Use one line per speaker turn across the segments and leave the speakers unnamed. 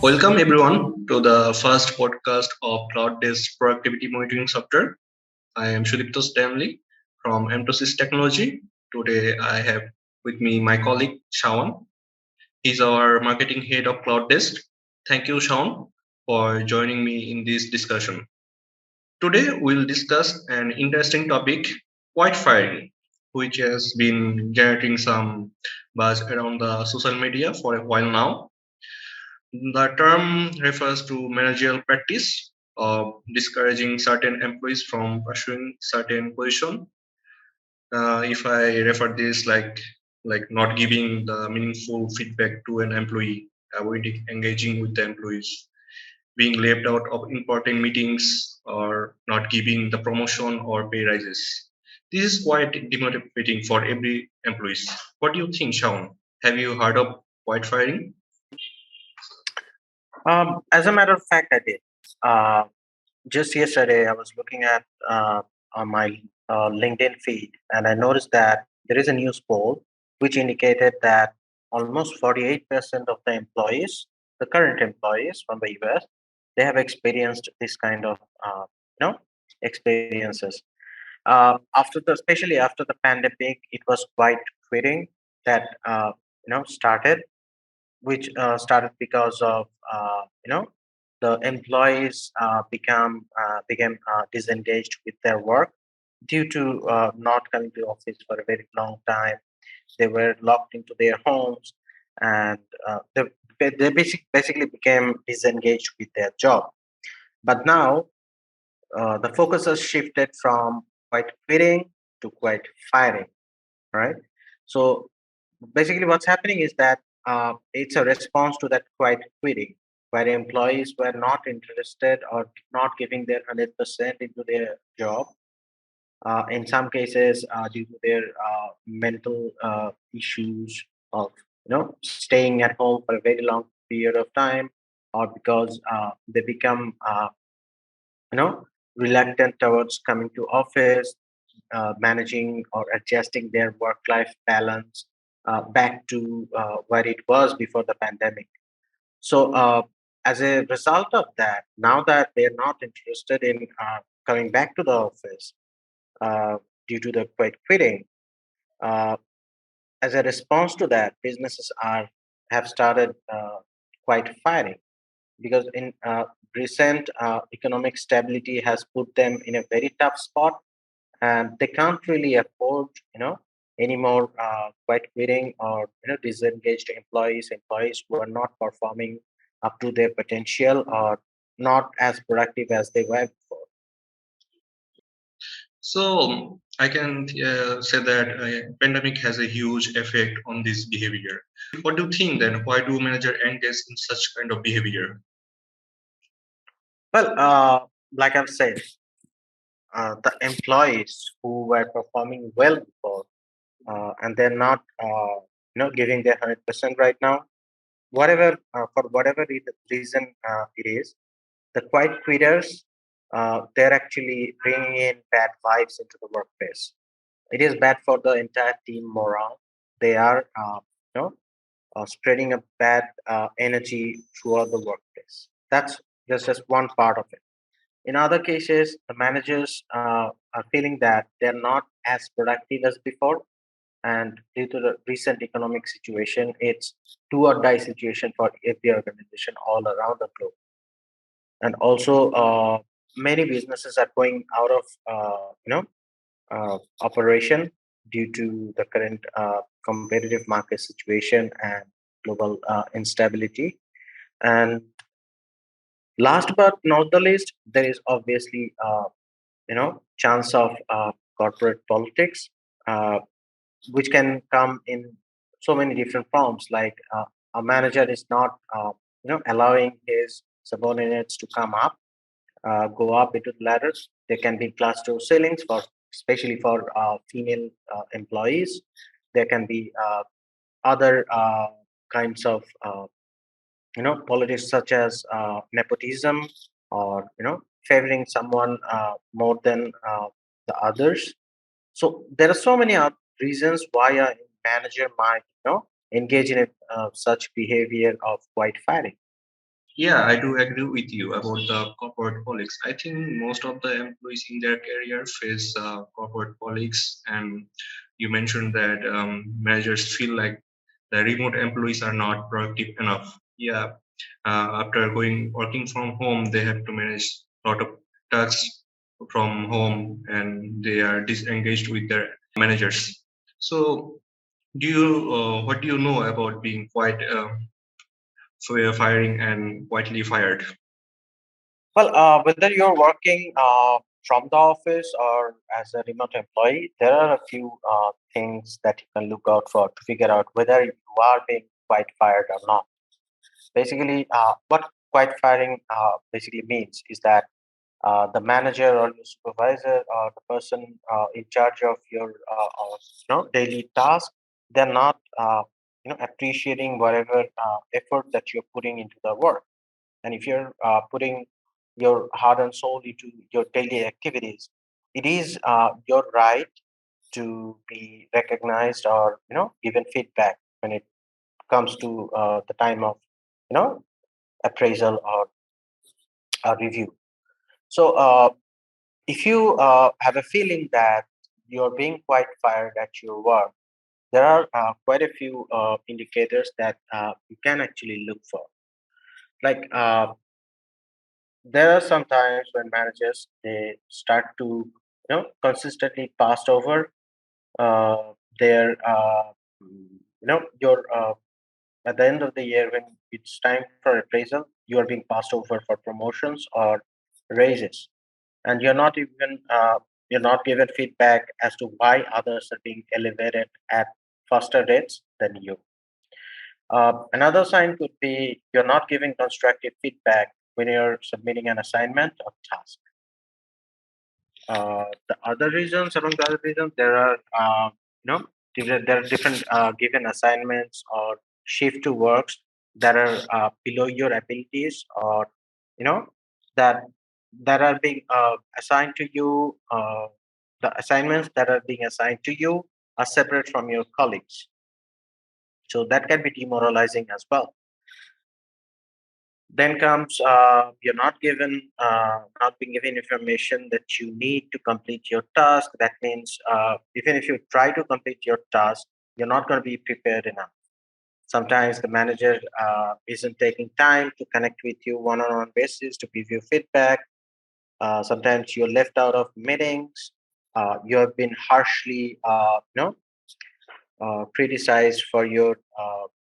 Welcome everyone to the first podcast of CloudDesk productivity monitoring software. I am Sudipto Stanley from Emphasis Technology. Today I have with me my colleague Shawan. He's our marketing head of CloudDesk. Thank you, Shawan, for joining me in this discussion. Today we'll discuss an interesting topic, white firing, which has been generating some buzz around the social media for a while now. The term refers to managerial practice of discouraging certain employees from pursuing certain position. If I refer this like not giving the meaningful feedback to an employee, avoiding engaging with the employees, being left out of important meetings, or not giving the promotion or pay rises. This is quite demotivating for every employees. What do you think, Shaun? Have you heard of white firing?
As a matter of fact, I did. Uh, just yesterday, I was looking at on my LinkedIn feed, and I noticed that there is a news poll which indicated that almost 48% of the employees, the current employees from the US, they have experienced this kind of you know experiences. Especially after the pandemic, it was quite quitting that started which started because of the employees became disengaged with their work due to not coming to office for a very long time. They were locked into their homes, and basically became disengaged with their job. But now the focus has shifted from quite quitting to quite firing, right? So basically, what's happening is that it's a response to that quiet quitting, where employees were not interested or not giving their 100% into their job. In some cases, due to their mental issues of staying at home for a very long period of time, or because they become you know reluctant towards coming to office, managing or adjusting their work life balance back to where it was before the pandemic. So, as a result of that, now that they're not interested in coming back to the office uh, due to the quite quitting, uh, as a response to that, businesses are have started quite firing because in recent economic stability has put them in a very tough spot, and they can't really afford any more quite quitting or disengaged employees who are not performing up to their potential or not as productive as they were before.
So I can say that pandemic has a huge effect on this behavior. What do you think then? Why do manager engage in such kind of behavior?
Well, like I've said, the employees who were performing well before and they're not giving their 100% right now, whatever for whatever reason it is, the quiet quitters, they're actually bringing in bad vibes into the workplace. It is bad for the entire team morale. They are, spreading a bad energy throughout the workplace. That's just one part of it. In other cases, the managers are feeling that they're not as productive as before, and due to the recent economic situation, it's do or die situation for every organization all around the globe. And also many businesses are going out of operation due to the current competitive market situation and global instability. And last but not the least, there is obviously chance of corporate politics, uh, which can come in so many different forms, like a manager is not allowing his subordinates to come up, go up into the ladders. There can be glass door ceilings for, especially for female employees. There can be other kinds of politics such as nepotism, or favoring someone more than the others. So there are so many reasons why a manager might engage in such behavior of white fighting.
Yeah, I do agree with you about the corporate politics. I think most of the employees in their career face corporate politics, and you mentioned that managers feel like the remote employees are not productive enough. Yeah, after going working from home, they have to manage a lot of tasks from home, and they are disengaged with their managers. So, do you what do you know about being quite firing and quietly fired?
Well, whether you're working from the office or as a remote employee, there are a few things that you can look out for to figure out whether you are being quite fired or not. Basically, what quite firing basically means is that the manager or your supervisor or the person in charge of your daily task, they're not appreciating whatever effort that you're putting into the work. And if you're putting your heart and soul into your daily activities, it is your right to be recognized or given feedback when it comes to the time of you know appraisal or review. So if you have a feeling that you're being quite fired at your work, there are quite a few indicators that you can actually look for. Like there are some times when managers they start to consistently pass over their your at the end of the year when it's time for appraisal, you are being passed over for promotions or raises, and you're not given feedback as to why others are being elevated at faster rates than you. Another sign could be you're not giving constructive feedback when you're submitting an assignment or task. The other reasons, among the other reasons, there are there are different given assignments or shift to works that are below your abilities, or you know that are being assigned to you. The assignments that are being assigned to you are separate from your colleagues, so that can be demoralizing as well. Then comes you're not being given information that you need to complete your task. That means even if you try to complete your task, you're not going to be prepared enough. Sometimes the manager isn't taking time to connect with you one-on-one basis to give you feedback. Sometimes you're left out of meetings. You have been harshly criticized for your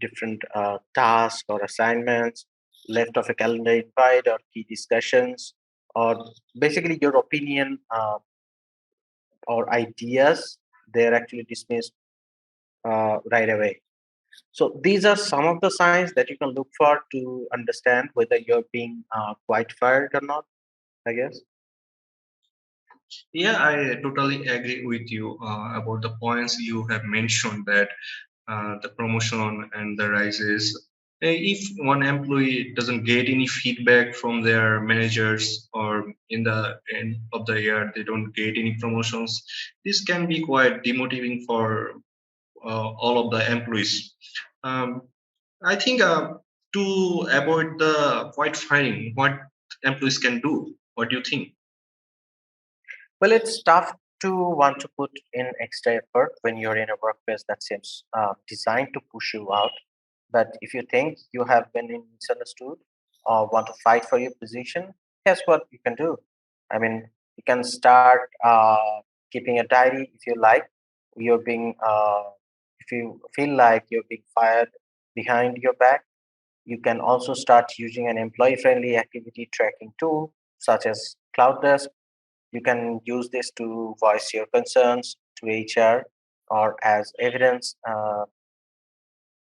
different tasks or assignments, left of a calendar invite or key discussions, or basically your opinion or ideas, they're actually dismissed right away. So these are some of the signs that you can look for to understand whether you're being quite fired or not, I guess.
Yeah, I totally agree with you about the points you have mentioned that the promotion and the rises. If one employee doesn't get any feedback from their managers or in the end of the year they don't get any promotions, this can be quite demotivating for all of the employees. Um, I think to avoid the quiet firing, what employees can do? What do you think?
Well, it's tough to want to put in extra effort when you're in a workplace that seems designed to push you out. But if you think you have been misunderstood or want to fight for your position, guess what you can do? I mean, you can start keeping a diary if you like. You're being, if you feel like you're being fired behind your back, you can also start using an employee friendly activity tracking tool such as CloudDesk. You can use this to voice your concerns to HR or as evidence.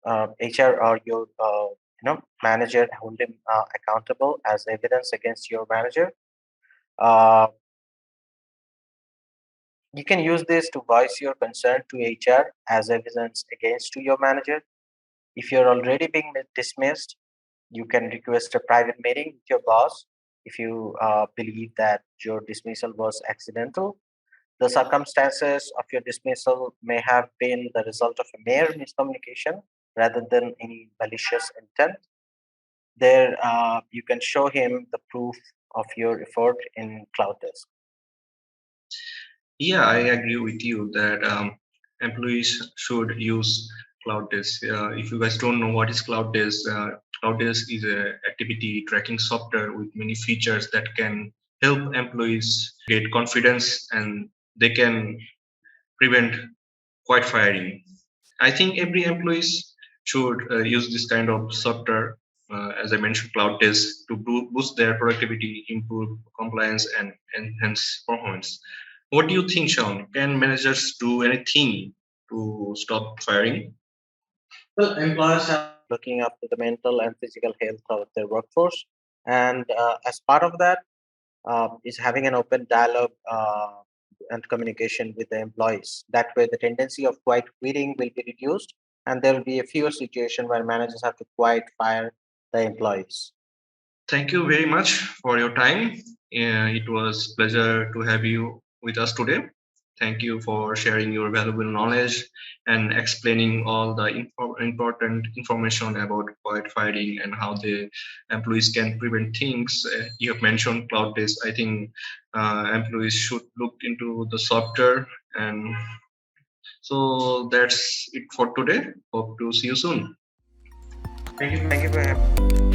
HR or your manager hold him accountable as evidence against your manager. Uh, you can use this to voice your concern to HR as evidence against to your manager. If you're already being dismissed, you can request a private meeting with your boss if you believe that your dismissal was accidental. The circumstances of your dismissal may have been the result of a mere miscommunication rather than any malicious intent. There, you can show him the proof of your effort in CloudDesk.
Yeah, I agree with you that employees should use CloudDesk. If you guys don't know what is CloudDesk, CloudDesk is a activity tracking software with many features that can help employees get confidence and they can prevent quiet firing. I think every employees should use this kind of software, as I mentioned, CloudDesk, to boost their productivity, improve compliance, and enhance performance. What do you think, Sean? Can managers do anything to stop firing?
Well, employers are looking after the mental and physical health of their workforce, and as part of that, is having an open dialogue and communication with the employees. That way, the tendency of quiet quitting will be reduced, and there will be a fewer situation where managers have to quiet fire the employees.
Thank you very much for your time. It was pleasure to have you with us today. Thank you for sharing your valuable knowledge and explaining all the important information about quiet firing and how the employees can prevent things. You have mentioned cloud-based. I think employees should look into the software. And so that's it for today. Hope to see you soon.
Thank you for having